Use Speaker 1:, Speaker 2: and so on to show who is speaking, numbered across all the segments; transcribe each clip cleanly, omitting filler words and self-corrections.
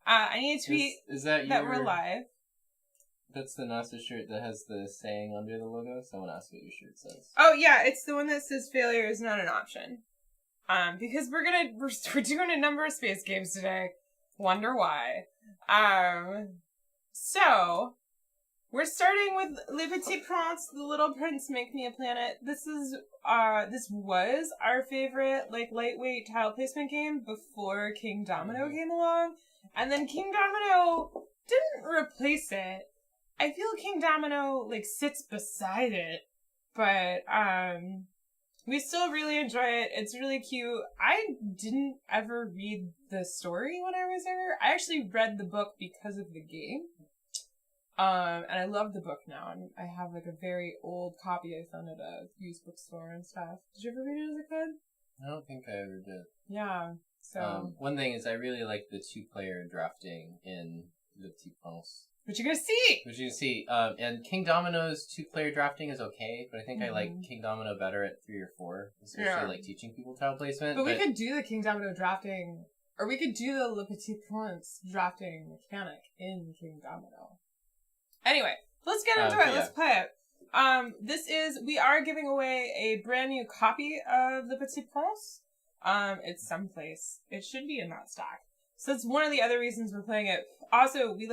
Speaker 1: I need to tweet
Speaker 2: is that
Speaker 1: we're live.
Speaker 2: That's the NASA shirt that has the saying under the logo. Someone asked what your shirt says.
Speaker 1: Oh yeah, it's the one that says failure is not an option. Because we're doing a number of space games today. Wonder why. So we're starting with Le Petit Prince, The Little Prince Make Me a Planet. This was our favorite, lightweight tile placement game before King Domino came along. And then King Domino didn't replace it. I feel King Domino, sits beside it. But, we still really enjoy it. It's really cute. I didn't ever read the story when I was there. I actually read the book because of the game. And I love the book now. And I have, a very old copy I found at a used bookstore and stuff. Did you ever read it as a kid?
Speaker 2: I don't think I ever did.
Speaker 1: Yeah. So
Speaker 2: one thing is I really like the 2-player drafting in Le Petit Prince.
Speaker 1: Which you're gonna see!
Speaker 2: And King Domino's 2-player drafting is okay, but I think I like King Domino better at 3 or 4, especially teaching people tile placement.
Speaker 1: But we could do the King Domino drafting, or we could do the Le Petit Prince drafting mechanic in King Domino. Anyway, let's get into it. Yeah. Let's play it. We are giving away a brand new copy of Le Petit Prince. It's someplace. It should be in that stack. So that's one of the other reasons we're playing it. Also, we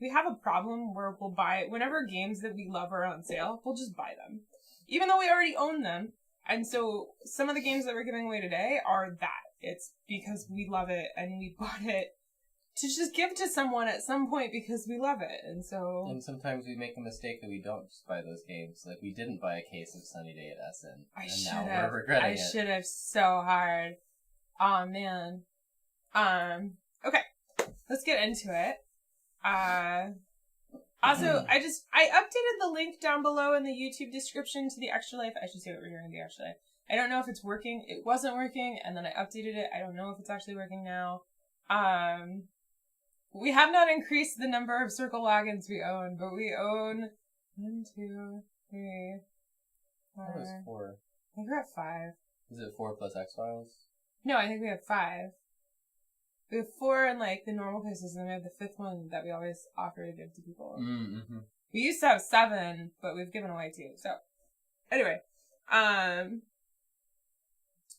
Speaker 1: have a problem where we'll buy, whenever games that we love are on sale, we'll just buy them. Even though we already own them. And so some of the games that we're giving away today are that. It's because we love it and we bought it to just give to someone at some point because we love it. And
Speaker 2: sometimes we make a mistake that we don't just buy those games. Like we didn't buy a case of Sunny Day at Essen. Now we're regretting it. I should have so hard.
Speaker 1: Aw, man. Okay. Let's get into it. Also, I updated the link down below in the YouTube description to the Extra Life. I should say what we're doing in the Extra Life. I don't know if it's working. It wasn't working, and then I updated it. I don't know if it's actually working now. We have not increased the number of circle wagons we own, but we own 1, 2, 3, 4.
Speaker 2: That was 4.
Speaker 1: I think we're at 5.
Speaker 2: Is it 4 plus X-Files?
Speaker 1: No, I think we have 5. We have 4 in, the normal places, and we have the 5th one that we always offer to give to people.
Speaker 2: Mm-hmm.
Speaker 1: We used to have 7, but we've given away 2. So, anyway.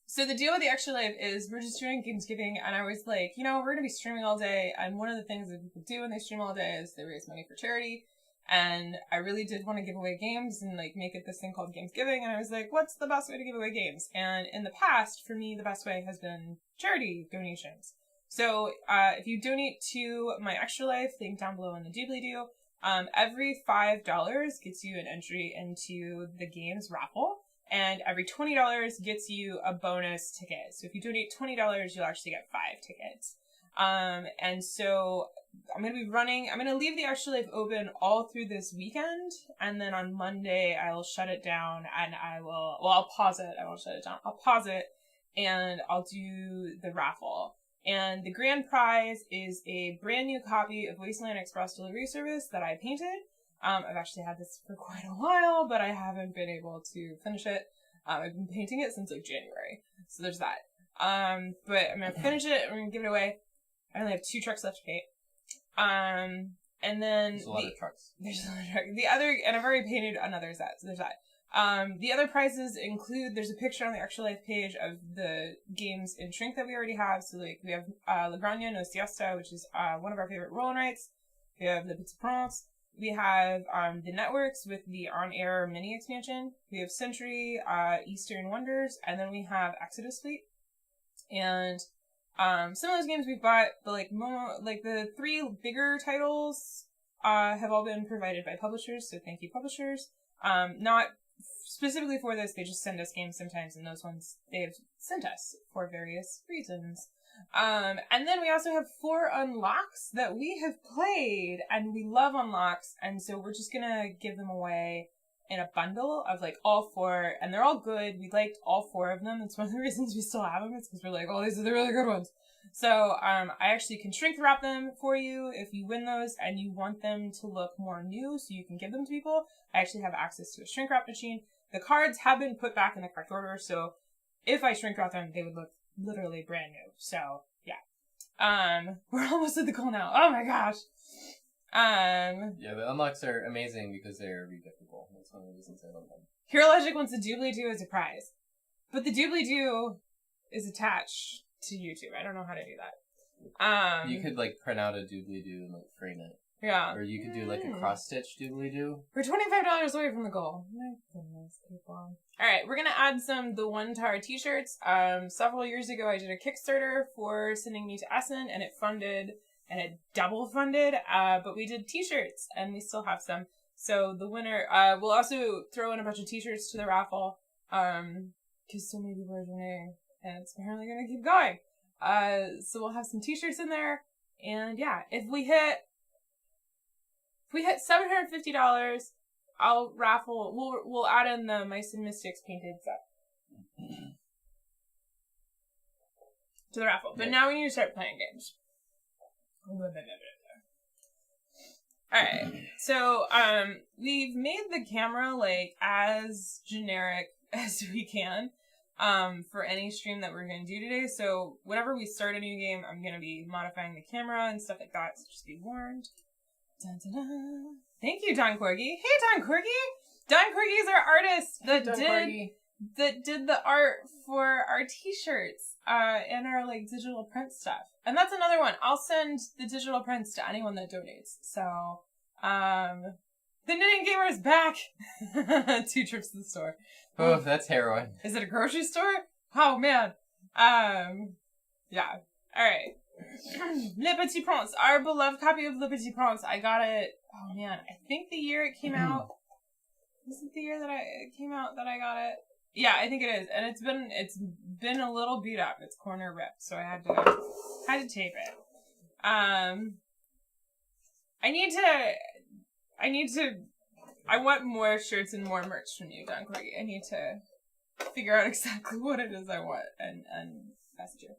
Speaker 1: So the deal with the Extra Life is we're just doing Gamesgiving, and I was like, we're going to be streaming all day, and one of the things that people do when they stream all day is they raise money for charity, and I really did want to give away games and, make it this thing called Gamesgiving, and I was like, what's the best way to give away games? And in the past, for me, the best way has been charity donations. So, if you donate to my Extra Life, link down below in the doobly-doo, every $5 gets you an entry into the games raffle, and every $20 gets you a bonus ticket. So if you donate $20, you'll actually get 5 tickets. And so I'm going to leave the Extra Life open all through this weekend, and then on Monday I'll shut it down, and I'll pause it. I won't shut it down. I'll pause it, and I'll do the raffle. And the grand prize is a brand new copy of Wasteland Express Delivery Service that I painted. I've actually had this for quite a while, but I haven't been able to finish it. I've been painting it since January. So there's that. But I'm going to finish it. I'm going to give it away. I only have 2 trucks left to paint. And then
Speaker 2: there's a lot of trucks.
Speaker 1: There's a lot of trucks. And I've already painted another set. So there's that. The other prizes include, there's a picture on the Extra Life page of the games in Shrink that we already have. So, we have, La Granja No Siesta, which is, one of our favorite roll and writes. We have Le Petit Prince. We have, the Networks with the on-air mini expansion. We have Century, Eastern Wonders, and then we have Exodus Fleet. And, some of those games we've bought, but, the 3 bigger titles, have all been provided by publishers. So thank you, publishers. Not specifically for this, they just send us games sometimes, and those ones they've sent us for various reasons. And then we also have 4 unlocks that we have played, and we love unlocks, and so we're just gonna give them away in a bundle of all 4, and they're all good. We liked all 4 of them. It's one of the reasons we still have them. It's because we're like, oh, these are the really good ones. So, I actually can shrink wrap them for you if you win those and you want them to look more new so you can give them to people. I actually have access to a shrink wrap machine. The cards have been put back in the correct order, so if I shrink wrap them, they would look literally brand new. So, yeah. We're almost at the goal now. Oh my gosh.
Speaker 2: Yeah, the unlocks are amazing because they're regiftable. That's one of the reasons I love them.
Speaker 1: Hero Logic wants a doobly-doo as a prize. But the doobly-doo is attached to YouTube. I don't know how to do that.
Speaker 2: You could, like, print out a doobly-doo and, like, frame it.
Speaker 1: Yeah.
Speaker 2: Or you could do, like, a cross-stitch doobly-doo.
Speaker 1: We're $25 away from the goal. My goodness, people. Alright, we're gonna add some TheOneTAR t-shirts. Several years ago, I did a Kickstarter for sending me to Essen, and it funded... and it double funded, but we did t-shirts, and we still have some. So the winner, we'll also throw in a bunch of t-shirts to the raffle, because so many people are donating, and it's apparently going to keep going. So we'll have some t-shirts in there, and yeah, if we hit $750, I'll raffle, we'll add in the Mice and Mystics painted set to the raffle. But now we need to start playing games. Alright, so, we've made the camera, like, as generic as we can, for any stream that we're gonna do today, so whenever we start a new game, I'm gonna be modifying the camera and stuff like that, so just be warned. Dun, dun, dun. Thank you, Don Corgi. Hey, Don Corgi! Don Corgi is our artist that did the art for our t-shirts, and our, like, digital print stuff. And that's another one. I'll send the digital prints to anyone that donates. So, the Knitting Gamer is back! 2 trips to the store.
Speaker 2: Oh, that's heroin.
Speaker 1: Is it a grocery store? Oh, man. Yeah. Alright. Le Petit Prince. Our beloved copy of Le Petit Prince. I got it, oh man, I think the year it came out. Was it the year that it came out that I got it? Yeah, I think it is. And it's been a little beat up. It's corner ripped, so I had to tape it. I want more shirts and more merch from you, Don Corgi. I need to figure out exactly what it is I want and message you.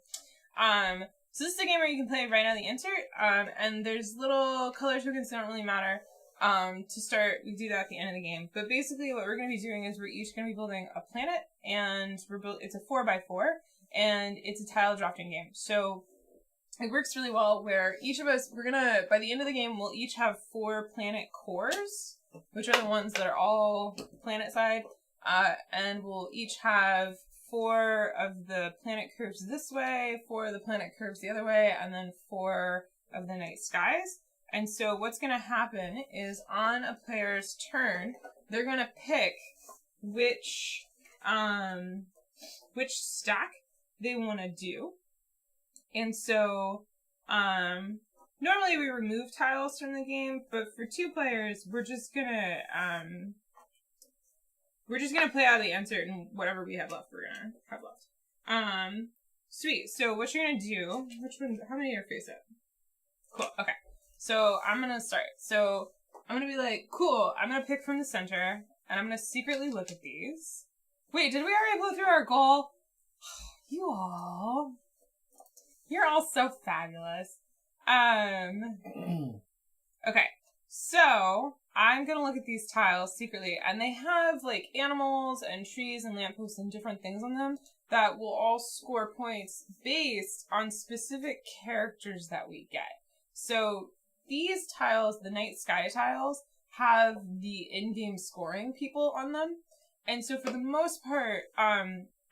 Speaker 1: So this is a game where you can play right out of the insert, and there's little color tokens that don't really matter. To start, we do that at the end of the game. But basically what we're going to be doing is we're each going to be building a planet, and it's a 4x4, and it's a tile drafting game. So it works really well where each of us, by the end of the game, we'll each have 4 planet cores, which are the ones that are all planet side, and we'll each have 4 of the planet curves this way, 4 of the planet curves the other way, and then 4 of the night skies. And so what's going to happen is on a player's turn, they're going to pick which stack they want to do. And so normally we remove tiles from the game, but for 2 players, we're just going to play out of the insert, and whatever we have left, we're going to have left. Sweet. So what you're going to do, how many are face up? Cool. Okay. So I'm going to start. So I'm going to be like, cool, I'm going to pick from the center, and I'm going to secretly look at these. Wait, did we already blow through our goal? You're all so fabulous. Okay, so I'm going to look at these tiles secretly, and they have like animals and trees and lampposts and different things on them that will all score points based on specific characters that we get. So these tiles, the night sky tiles, have the in-game scoring people on them. And so for the most part,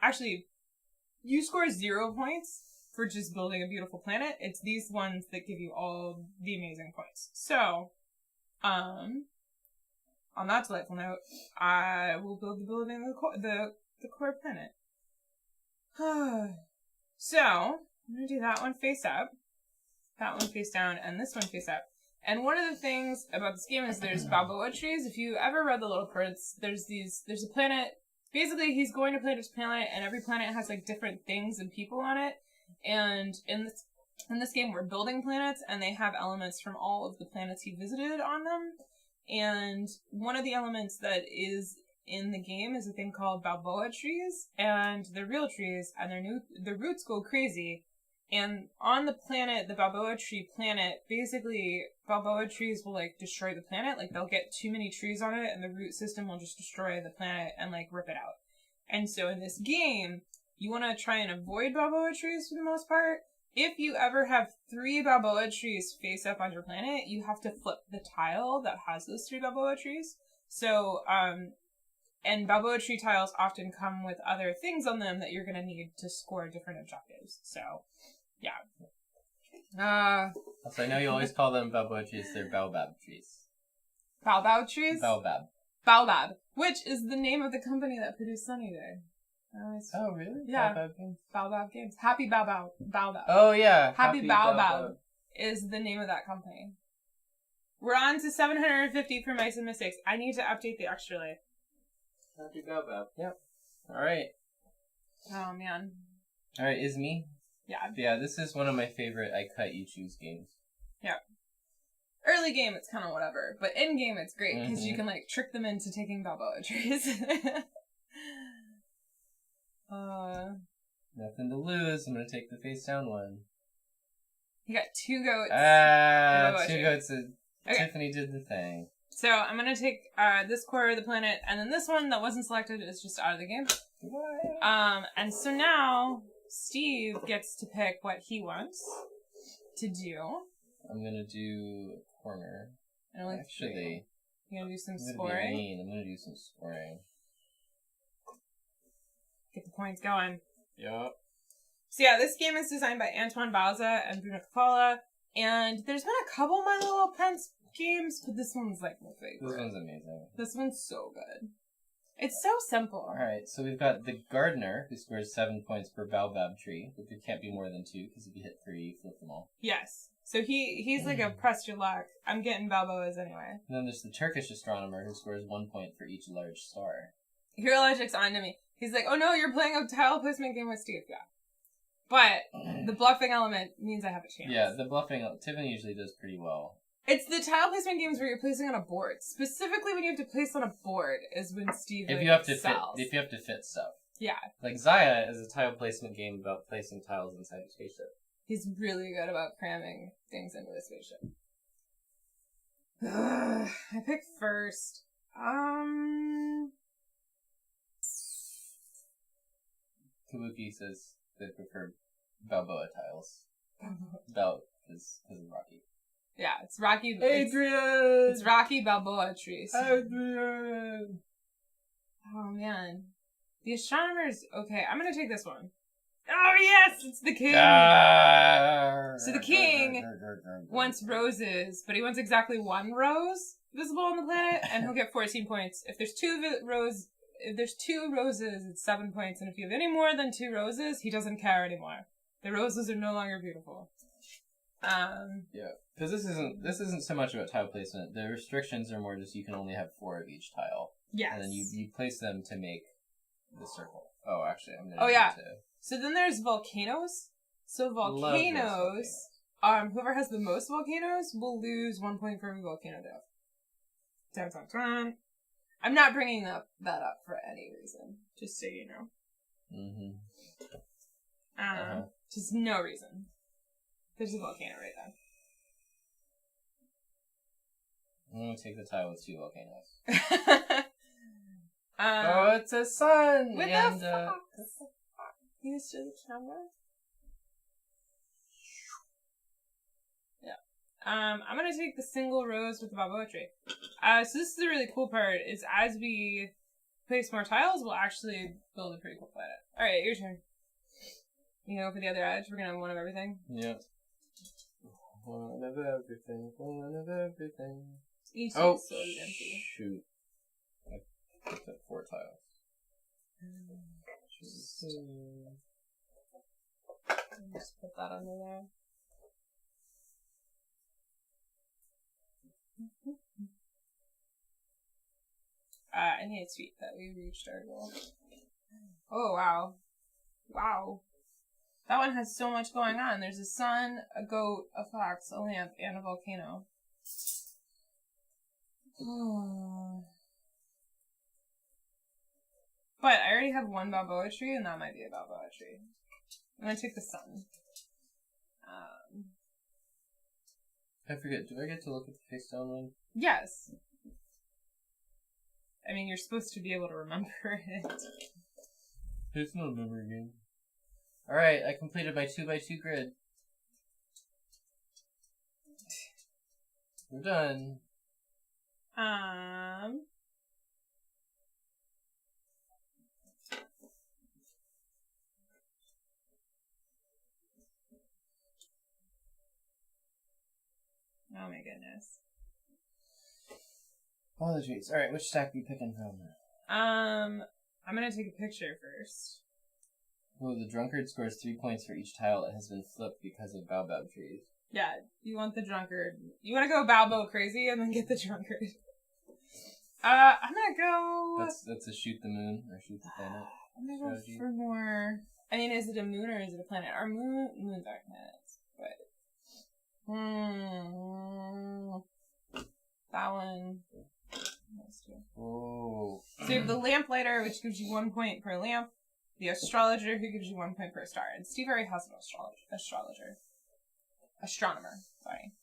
Speaker 1: actually, you score 0 points for just building a beautiful planet. It's these ones that give you all the amazing points. So, on that delightful note, I will build the building of the core planet. So, I'm going to do that one face up, that one face down, and this one face up. And one of the things about this game is there's Balboa trees. If you ever read The Little Prince, there's a planet. Basically, he's going to play this planet, and every planet has like different things and people on it. And in this game, we're building planets, and they have elements from all of the planets he visited on them. And one of the elements that is in the game is a thing called Balboa trees, and they're real trees, and their roots go crazy. And on the planet, the Balboa tree planet, basically, Balboa trees will, like, destroy the planet. Like, they'll get too many trees on it, and the root system will just destroy the planet and, like, rip it out. And so in this game, you want to try and avoid Balboa trees for the most part, if you ever have 3 Balboa trees face up on your planet, you have to flip the tile that has those 3 Balboa trees. So, and Balboa tree tiles often come with other things on them that you're going to need to score different objectives. So, yeah.
Speaker 2: So I know you always call them Balboa trees. They're Baobab trees.
Speaker 1: Baobab trees?
Speaker 2: Baobab.
Speaker 1: Baobab, which is the name of the company that produced Sunny Day.
Speaker 2: Oh, really?
Speaker 1: Yeah.
Speaker 2: Baobab Games.
Speaker 1: Baobab Games. Happy Baobab.
Speaker 2: Oh, yeah.
Speaker 1: Happy Baobab is the name of that company. We're on to 750 for Mice and Mistakes. I need to update the extra life.
Speaker 2: Happy Baobab. Yep. Alright.
Speaker 1: Oh, man.
Speaker 2: Alright, is me?
Speaker 1: Yeah.
Speaker 2: Yeah, this is one of my favorite I Cut You Choose games.
Speaker 1: Yeah. Early game, it's kind of whatever. But in game, it's great because you can, like, trick them into taking Balboa trees.
Speaker 2: Nothing to lose. I'm gonna take the face down one.
Speaker 1: You got 2 goats.
Speaker 2: 2 goats.
Speaker 1: Okay.
Speaker 2: Tiffany did the thing.
Speaker 1: So I'm gonna take this quarter of the planet, and then this one that wasn't selected is just out of the game. And so now Steve gets to pick what he wants to do.
Speaker 2: I'm gonna do a corner.
Speaker 1: Actually, you're gonna do some
Speaker 2: I'm
Speaker 1: scoring.
Speaker 2: I'm gonna do some scoring.
Speaker 1: Get the points going.
Speaker 2: Yep.
Speaker 1: So yeah, this game is designed by Antoine Bauza and Bruno Cafala, and there's been a couple My Little Prince games, but this one's like my favorite.
Speaker 2: This one's amazing.
Speaker 1: This one's so good. It's so simple.
Speaker 2: Alright, so we've got the gardener, who scores 7 points per Baobab tree, but it can't be more than 2, because if you hit 3, you flip them all.
Speaker 1: Yes. So he's like a press your luck. I'm getting Balboas anyway.
Speaker 2: And then there's the Turkish astronomer, who scores 1 point for each large star.
Speaker 1: Hero Logic's on to me. He's like, oh no, you're playing a tile placement game with Steve. Yeah. But the bluffing element means I have a chance.
Speaker 2: Yeah, the bluffing, Tiffany usually does pretty well.
Speaker 1: It's the tile placement games where you're placing on a board. Specifically when you have to place on a board is when Steve
Speaker 2: If you have to fit stuff.
Speaker 1: Yeah.
Speaker 2: Like Zaya is a tile placement game about placing tiles inside a spaceship.
Speaker 1: He's really good about cramming things into a spaceship. I picked first.
Speaker 2: Kabuki says they prefer Balboa tiles. Because of Rocky.
Speaker 1: Yeah, it's Rocky.
Speaker 2: Adrian!
Speaker 1: It's Rocky Balboa trees.
Speaker 2: Adrian!
Speaker 1: Oh, man. The astronomer's... Okay, I'm gonna take this one. Oh, yes! It's the king! So the king wants roses, but he wants exactly 1 rose visible on the planet, and he'll get 14 points. If there's 2 roses, it's 7 points, and if you have any more than 2 roses, he doesn't care anymore. The roses are no longer beautiful.
Speaker 2: Yeah, because this isn't so much about tile placement. The restrictions are more just you can only have 4 of each tile.
Speaker 1: Yes.
Speaker 2: And then you place them to make the circle. Oh, actually, I'm gonna.
Speaker 1: Oh yeah. So then there's volcanoes. So volcanoes. Whoever has the most volcanoes will lose 1 point for every volcano death. Dun, dun, dun. I'm not bringing that up for any reason. Just so you know. Just no reason. There's a volcano right there.
Speaker 2: I'm gonna take the tile with 2 volcanoes. Oh, it's a sun!
Speaker 1: With a fox! Can you show the camera? Yeah. I'm gonna take the single rose with the Balboa tree. So this is the really cool part, is as we place more tiles, we'll actually build a pretty cool planet. Alright, your turn. You go for the other edge? We're gonna have one of everything?
Speaker 2: Yeah. One of everything, one of everything.
Speaker 1: Each is so empty.
Speaker 2: Shoot. I picked up 4 tiles.
Speaker 1: Just put that under there. I need to tweet that we reached our goal. Oh, wow. Wow. That one has so much going on. There's a sun, a goat, a fox, a lamp, and a volcano. But I already have 1 Balboa tree, and that might be a Balboa tree. I'm gonna take the sun.
Speaker 2: I forget, do I get to look at the face down one?
Speaker 1: Yes. I mean, you're supposed to be able to remember it.
Speaker 2: It's not a memory game. Alright, I completed my 2x2 grid. We're done.
Speaker 1: Oh my goodness.
Speaker 2: All the trees. Alright, which stack are you picking from?
Speaker 1: I'm gonna take a picture first.
Speaker 2: Oh, the drunkard scores 3 points for each tile that has been flipped because of baobab trees.
Speaker 1: Yeah, you want the drunkard. You want to go Balbo crazy and then get the drunkard. I'm gonna go...
Speaker 2: That's a shoot the moon, or shoot the planet.
Speaker 1: I'm gonna go for more... I mean, is it a moon or is it a planet? Our moons aren't planets, but... That one...
Speaker 2: Oh.
Speaker 1: So you have the lamplighter, which gives you 1 point per lamp. The astrologer, who gives you 1 point per star. And Steve already has an astrologer. Astronomer, sorry.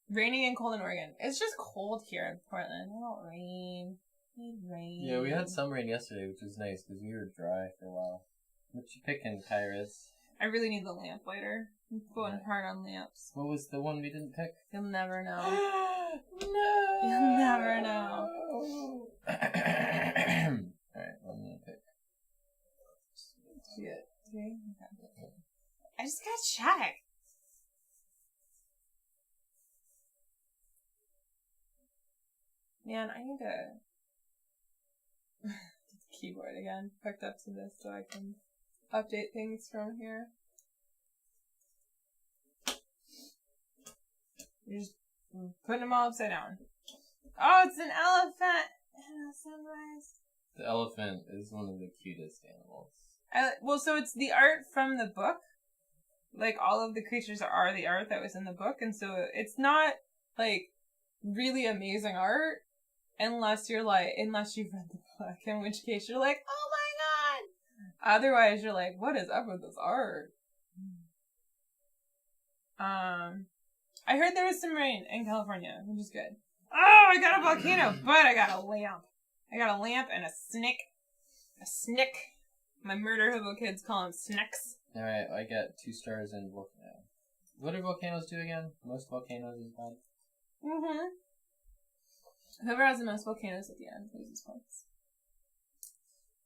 Speaker 1: Raining and cold in Oregon. It's just cold here in Portland. It won't rain. It need rain.
Speaker 2: Yeah, we had some rain yesterday, which was nice, because we were dry for a while. What you picking, Kairos?
Speaker 1: I really need the lamplighter. I'm going hard on lamps.
Speaker 2: What was the one we didn't pick?
Speaker 1: You'll never know.
Speaker 2: No!
Speaker 1: You'll never know.
Speaker 2: Alright, I'm gonna pick.
Speaker 1: Did you get 3? Okay. I just gotta check. Man, I need to get the keyboard again hooked up to this so I can update things from here. You're just putting them all upside down. Oh, it's an elephant and a sunrise.
Speaker 2: The elephant is one of the cutest animals.
Speaker 1: Well, so it's the art from the book. Like, all of the creatures are the art that was in the book, and so it's not, like, really amazing art unless you've read the book, in which case you're like, oh my god! Otherwise, you're like, what is up with this art? I heard there was some rain in California, which is good. Oh, I got a volcano, but I got a lamp. I got a lamp and a snick. A snick. My murder hobo kids call them snicks.
Speaker 2: Alright, I got 2 stars in volcano. What do volcanoes do again? Most volcanoes is bad.
Speaker 1: Mm-hmm. Whoever has the most volcanoes at the end loses points.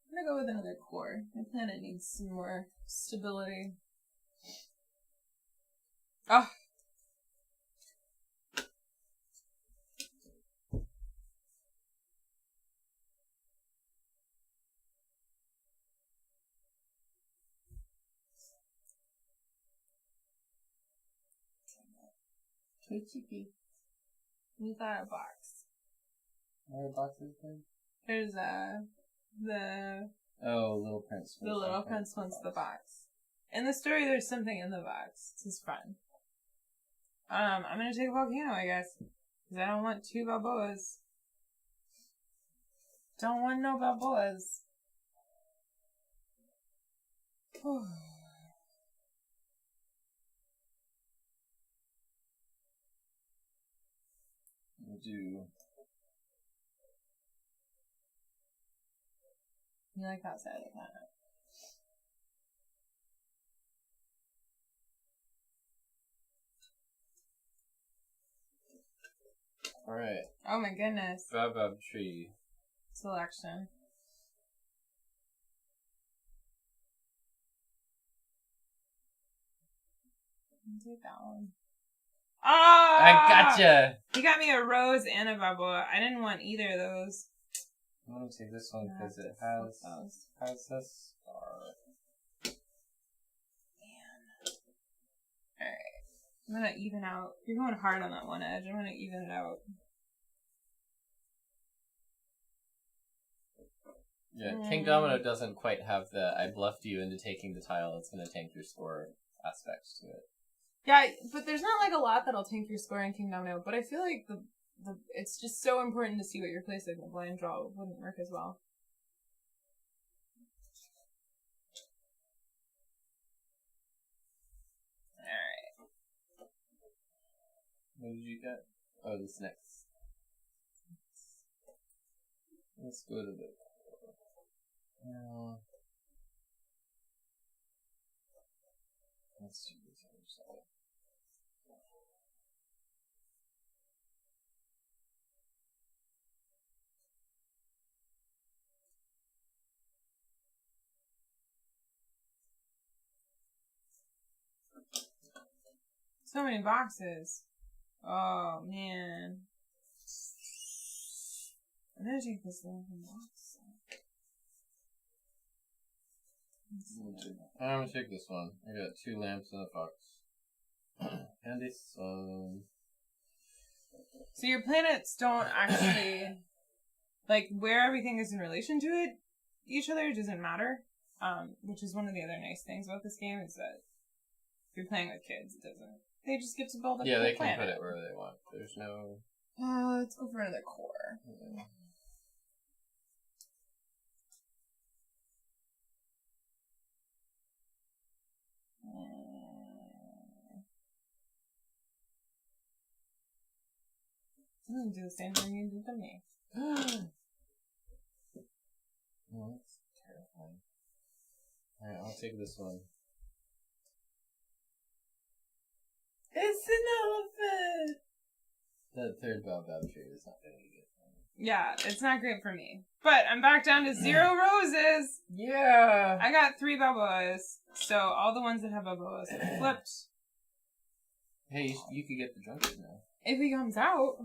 Speaker 1: I'm gonna go with another core. My planet needs some more stability. Oh!
Speaker 2: Too cheeky.
Speaker 1: We got a box.
Speaker 2: What are boxes then?
Speaker 1: There's
Speaker 2: Little Prince.
Speaker 1: The Little Prince wants the box. In the story, there's something in the box. It's his friend. I'm gonna take a volcano, I guess. Because I don't want 2 Balboas. Don't want no Balboas.
Speaker 2: We'll do...
Speaker 1: You like that side of the planet.
Speaker 2: Alright.
Speaker 1: Oh my goodness.
Speaker 2: Baobab tree.
Speaker 1: Selection. Take that one. Oh!
Speaker 2: I gotcha!
Speaker 1: You got me a rose and a Balboa. I didn't want either of those.
Speaker 2: I'm gonna take this one because it has a star.
Speaker 1: Man. Alright. I'm gonna even out. You're going hard on that one edge. I'm gonna even it out.
Speaker 2: Yeah, King Domino doesn't quite have the I bluffed you into taking the tile, it's gonna tank your score aspect to it.
Speaker 1: Yeah, but there's not like a lot that'll tank your score in King Domino, but I feel like it's just so important to see what you're placing. The blind draw wouldn't work as well. Alright.
Speaker 2: What did you get? Oh, this next. Let's go to the... Let's do this other side.
Speaker 1: So many boxes. Oh, man. I'm gonna take this little box.
Speaker 2: I'm gonna take this one. I got 2 lamps and a fox. And a sun.
Speaker 1: So your planets don't actually, like, where everything is in relation to each other doesn't matter. Which is one of the other nice things about this game, is that if you're playing with kids, it doesn't. They just get to build up the planet.
Speaker 2: Yeah, they can put it wherever they want. There's no...
Speaker 1: Let's go for another core.
Speaker 2: Yeah.
Speaker 1: I'm gonna do the same thing you did to me.
Speaker 2: Oh, that's terrifying. Alright, I'll take this one.
Speaker 1: It's an elephant!
Speaker 2: That third baobab tree is not gonna be good for me.
Speaker 1: Yeah, it's not great for me. But I'm back down to 0 roses!
Speaker 2: Yeah!
Speaker 1: I got 3 balboas, so all the ones that have balboas have flipped.
Speaker 2: Hey, you could get the drunkard now.
Speaker 1: If he comes out.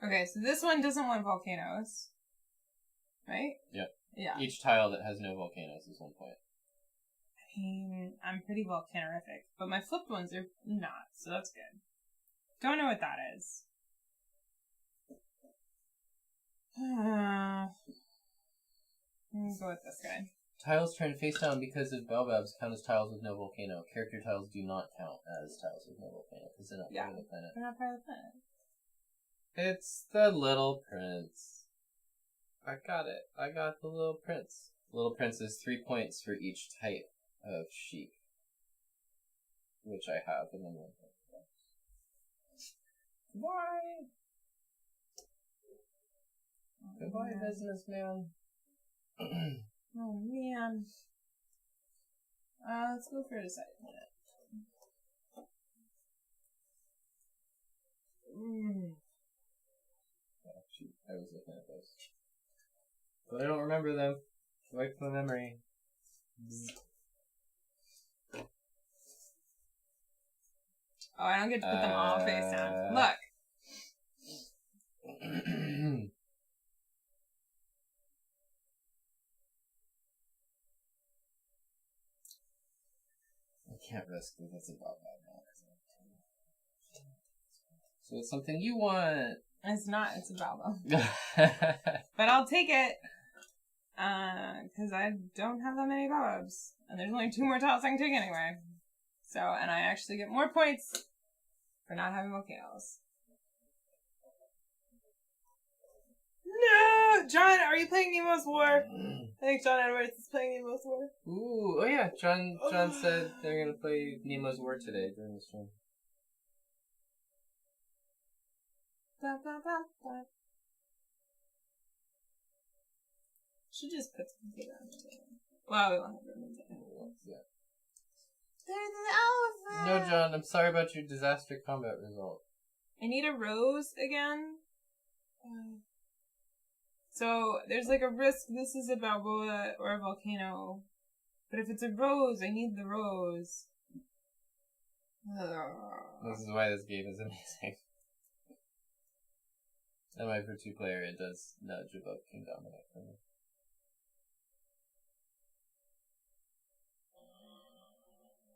Speaker 1: Okay, so this one doesn't want volcanoes. Right?
Speaker 2: Yep.
Speaker 1: Yeah.
Speaker 2: Each tile that has no volcanoes is 1 point.
Speaker 1: I mean, I'm pretty volcanorific, but my flipped ones are not, so that's good. Don't know what that is. I'm gonna go with this guy.
Speaker 2: Tiles turned face down because of baobabs count as tiles with no volcano. Character tiles do not count as tiles with no volcano because they're not part of the planet.
Speaker 1: They're not part of the planet.
Speaker 2: It's the Little Prince. I got it. I got the Little Prince. Little Prince is 3 points for each type of sheep, which I have, and then 1 point. Goodbye. Goodbye, businessman.
Speaker 1: Oh man. Let's go for a decided planet.
Speaker 2: Oh, shoot. I was looking at those. But I don't remember them. Wipe my memory.
Speaker 1: Oh, I don't get to put them all face down. Look.
Speaker 2: I can't risk that that's about that now. So it's something you want.
Speaker 1: It's not. It's a Balbo. But I'll take it. Because I don't have that many Balbos. And there's only 2 more tiles I can take anyway. So, and I actually get more points for not having volcanoes. No! John, are you playing Nemo's War? I think John Edwards is playing Nemo's War.
Speaker 2: Ooh, oh yeah, John said they're gonna play Nemo's War today during the stream.
Speaker 1: Ba, ba, ba, ba. Should just put some data on it. Well, we won't have room to
Speaker 2: Yeah.
Speaker 1: There's an elephant!
Speaker 2: No, John, I'm sorry about your disaster combat result.
Speaker 1: I need a rose again. So, there's like a risk this is a Balboa or a volcano. But if it's a rose, I need the rose.
Speaker 2: This is why this game is amazing. And why for 2-player it does nudge above King Dominic for me.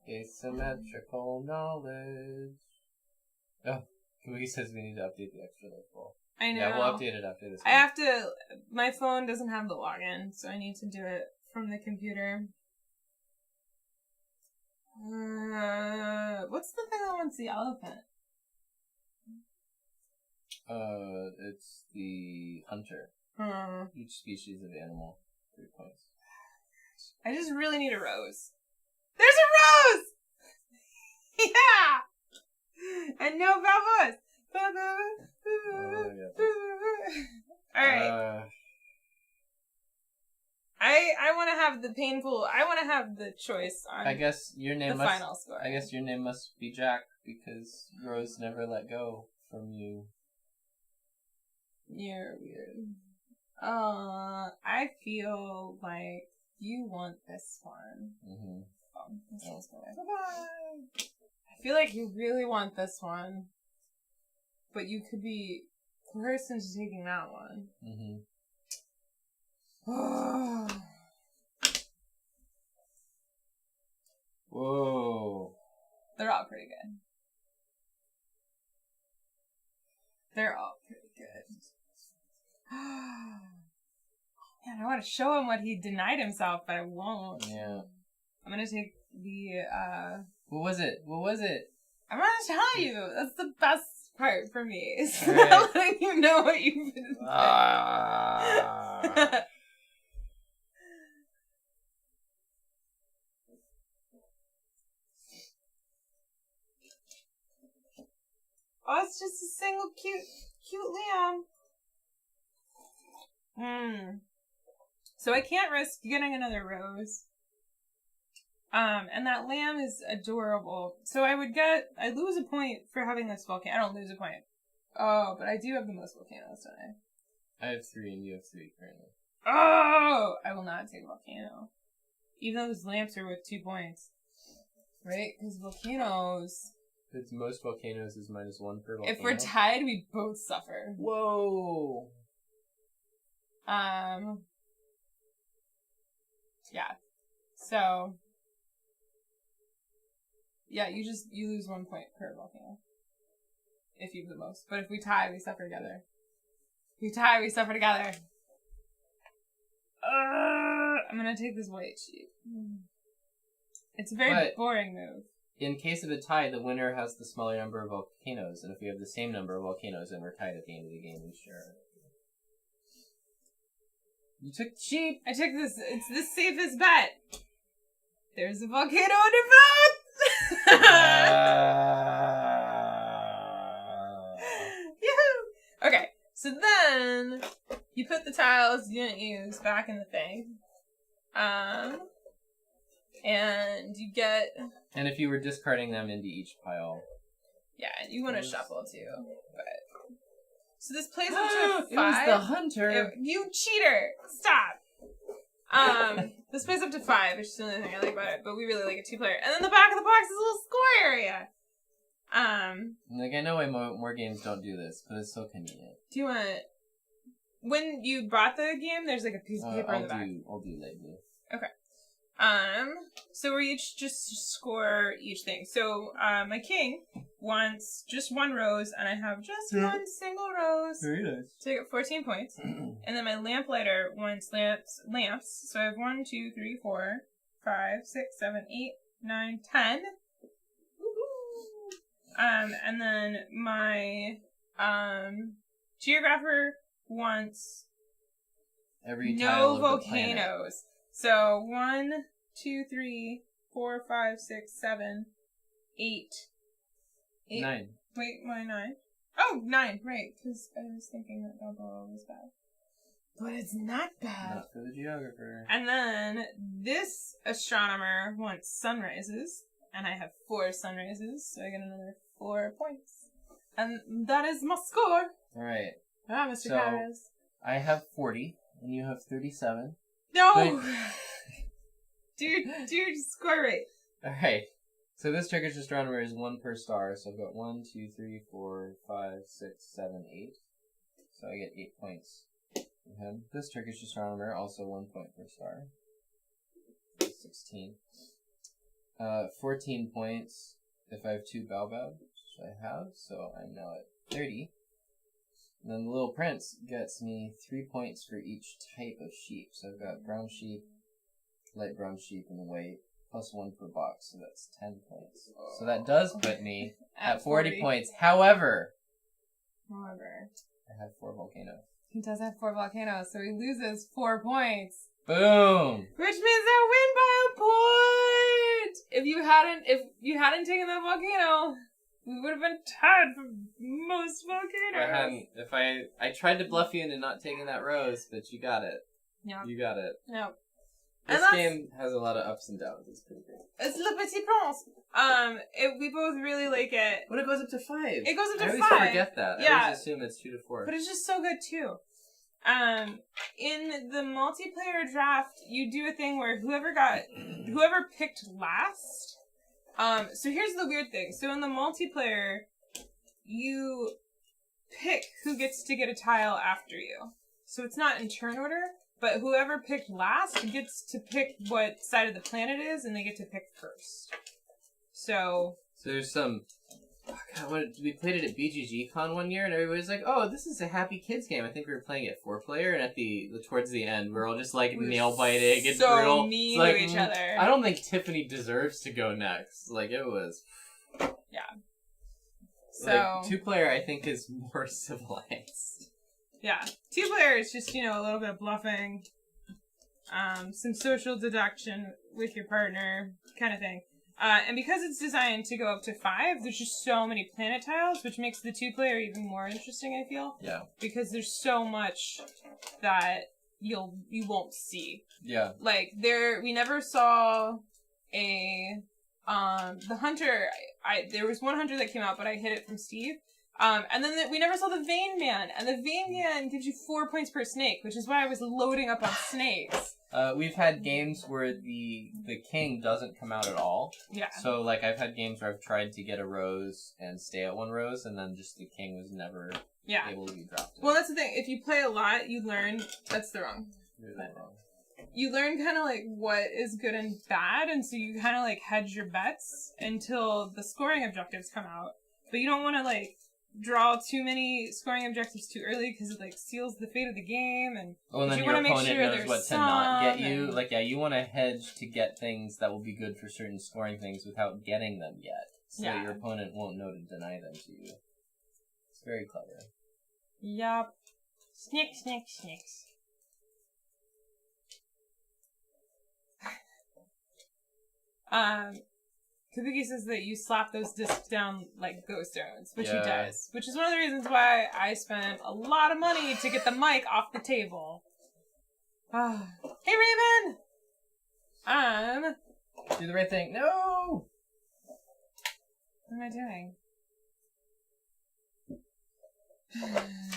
Speaker 2: Asymmetrical knowledge. Oh, Wiki says we need to update the extra life ball.
Speaker 1: I know.
Speaker 2: Yeah, we'll update it after this.
Speaker 1: I have to. My phone doesn't have the login, so I need to do it from the computer. What's the thing that wants the elephant?
Speaker 2: It's the hunter. Each species of animal, 3 points.
Speaker 1: I just really need a rose. There's a rose! Yeah! And no babos. Alright. I want to have the painful... I want to have the choice on
Speaker 2: I guess your name
Speaker 1: the final score.
Speaker 2: I guess your name must be Jack because Rose never let go from you.
Speaker 1: You're weird. I feel like you want this one.
Speaker 2: Mm-hmm.
Speaker 1: Bye-bye. I feel like you really want this one, but you could be coerced into taking that one.
Speaker 2: Mm-hmm. Whoa.
Speaker 1: They're all pretty good. They're all pretty good. Man, I want to show him what he denied himself, but I won't.
Speaker 2: Yeah.
Speaker 1: I'm gonna take the,
Speaker 2: What was it?
Speaker 1: I'm gonna tell you. That's the best part for me. Is
Speaker 2: right.
Speaker 1: letting you know what you've been saying. Oh, it's just a single cute lamb. So I can't risk getting another rose. And that lamb is adorable. So I lose a point for having this volcano. I don't lose a point. Oh, but I do have the most volcanoes, don't I?
Speaker 2: I have 3 and you have 3 currently.
Speaker 1: Oh! I will not take a volcano. Even though those lamps are worth 2 points. Right? Because volcanoes...
Speaker 2: It's most volcanoes is -1 per volcano.
Speaker 1: If we're tied, we both suffer.
Speaker 2: Whoa!
Speaker 1: Yeah. So... Yeah, you lose 1 point per volcano. If you have the most. But if we tie, we suffer together. If we tie, we suffer together. I'm gonna take this white sheep. It's a very boring move.
Speaker 2: In case of a tie, the winner has the smaller number of volcanoes, and if we have the same number of volcanoes and we're tied at the end of the game, we share it. You took the sheep!
Speaker 1: I took this. It's the safest bet. There's a volcano under both! Yoo-hoo! Okay, so then you put the tiles you didn't use back in the thing. And you get...
Speaker 2: And if you were discarding them into each pile...
Speaker 1: Yeah, you want to shuffle too, but... So this plays up to a 5.
Speaker 2: It was the hunter!
Speaker 1: You cheater! Stop! This plays up to 5, which is the only thing I like about it, but we really like a 2-player. And then the back of the box is a little score area!
Speaker 2: Like, I know why more games don't do this, but it's so convenient.
Speaker 1: Do you want... When you bought the game, there's like a piece of paper on the back.
Speaker 2: I'll do later.
Speaker 1: Okay. So we each just score each thing. So, my king wants just 1 rose, and I have just 1 single rose.
Speaker 2: Very nice.
Speaker 1: So I get 14 points. And then my lamplighter wants lamps. So I have 1, 2, 3, 4, 5, 6, 7, 8, 9, 10. Woohoo! And then my, geographer wants no volcanoes. So 1, 2, 3, 4, 5, 6, 7, 8.
Speaker 2: 9.
Speaker 1: Wait, why 9? Oh, 9, right. Because I was thinking that Balboa was bad. But it's not bad.
Speaker 2: Not for the geographer.
Speaker 1: And then this astronomer wants sunrises. And I have 4 sunrises. So I get another 4 points. And that is my score.
Speaker 2: Alright.
Speaker 1: Ah, Mr. Carras.
Speaker 2: I have 40, and you have 37.
Speaker 1: No! Dude, score rate.
Speaker 2: Alright. So this Turkish astronomer is 1 per star, so I've got 1, 2, 3, 4, 5, 6, 7, 8. So I get 8 points from him. This Turkish astronomer, also 1 point per star. 16. 14 points if I have 2 baobab, which I have, so I'm now at 30. And then the little prince gets me 3 points for each type of sheep. So I've got brown sheep, light brown sheep, and white, plus 1 per box, so that's 10 points. So that does put me at 40 points. However, I have 4 volcanoes.
Speaker 1: He does have 4 volcanoes, so he loses 4 points.
Speaker 2: Boom!
Speaker 1: Which means I win by a point! hadn't taken that volcano, we would have been tied for most volcanoes.
Speaker 2: If I tried to bluff you into not taking that rose, but you got it.
Speaker 1: Yeah.
Speaker 2: You got it.
Speaker 1: Yeah.
Speaker 2: This game has a lot of ups and downs. It's pretty great.
Speaker 1: It's Le Petit Prince. We both really like it.
Speaker 2: But it goes up to 5.
Speaker 1: It goes up to 5.
Speaker 2: I always forget that.
Speaker 1: Yeah.
Speaker 2: I always assume it's 2 to 4.
Speaker 1: But it's just so good too. In the multiplayer draft, you do a thing where whoever picked last. So here's the weird thing. So in the multiplayer, you pick who gets to get a tile after you. So it's not in turn order, but whoever picked last gets to pick what side of the planet is, and they get to pick first. So
Speaker 2: there's some. Oh God, we played it at BGG Con one year, and everybody's like, "Oh, this is a happy kids game." I think we were playing it 4-player, and at towards the end, we're all just like nail biting. It's
Speaker 1: so
Speaker 2: brutal.
Speaker 1: mean
Speaker 2: like,
Speaker 1: to each other.
Speaker 2: I don't think Tiffany deserves to go next. Like it was.
Speaker 1: Yeah. So
Speaker 2: like, 2-player, I think, is more civilized.
Speaker 1: Yeah, 2-player is just, a little bit of bluffing, some social deduction with your partner, kind of thing. And because it's designed to go up to 5, there's just so many planet tiles, which makes the 2-player even more interesting, I feel.
Speaker 2: Yeah. Because
Speaker 1: there's so much that you won't see.
Speaker 2: Yeah.
Speaker 1: Like, we never saw the hunter, there was one hunter that came out, but I hid it from Steve. And then we never saw the Vein Man, and the Vein Man gives you 4 points per snake, which is why I was loading up on snakes.
Speaker 2: We've had games where the king doesn't come out at all.
Speaker 1: Yeah.
Speaker 2: So, like, I've had games where I've tried to get a rose and stay at 1 rose, and then just the king was never able to be dropped.
Speaker 1: Well, that's the thing. If you play a lot, you learn... That's the wrong. You learn kind of, like, what is good and bad, and so you kind of, like, hedge your bets until the scoring objectives come out. But you don't want to, like, draw too many scoring objectives too early because it, like, seals the fate of the game, and
Speaker 2: then
Speaker 1: you
Speaker 2: your
Speaker 1: want to make
Speaker 2: opponent
Speaker 1: sure
Speaker 2: knows what to not get you. Like, you want to hedge to get things that will be good for certain scoring things without getting them yet. So your opponent won't know to deny them to you. It's very clever.
Speaker 1: Yup. Snicks. Kabuki says that you slap those discs down like ghost stones, which he does. Which is one of the reasons why I spent a lot of money to get the mic off the table. Hey, Raven!
Speaker 2: Do the right thing. No!
Speaker 1: What am I doing?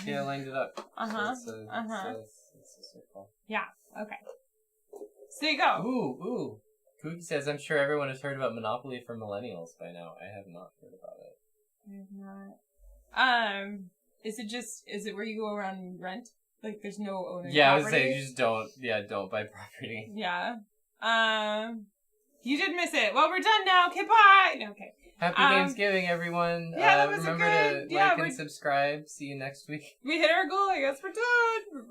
Speaker 2: Yeah, I lined it up.
Speaker 1: It's
Speaker 2: a circle.
Speaker 1: Yeah, okay. So there you go.
Speaker 2: Ooh. Cookie says, I'm sure everyone has heard about Monopoly for Millennials by now. I have not heard about it.
Speaker 1: I have not. Is it where you go around and rent? Like, there's no owner property?
Speaker 2: I was saying, you just don't buy property.
Speaker 1: Yeah. You did miss it. Well, we're done now. Okay, bye! No, okay.
Speaker 2: Happy Gamesgiving, everyone.
Speaker 1: Yeah, that was
Speaker 2: remember
Speaker 1: a good...
Speaker 2: to like and subscribe. See you next week.
Speaker 1: We hit our goal. I guess we're done.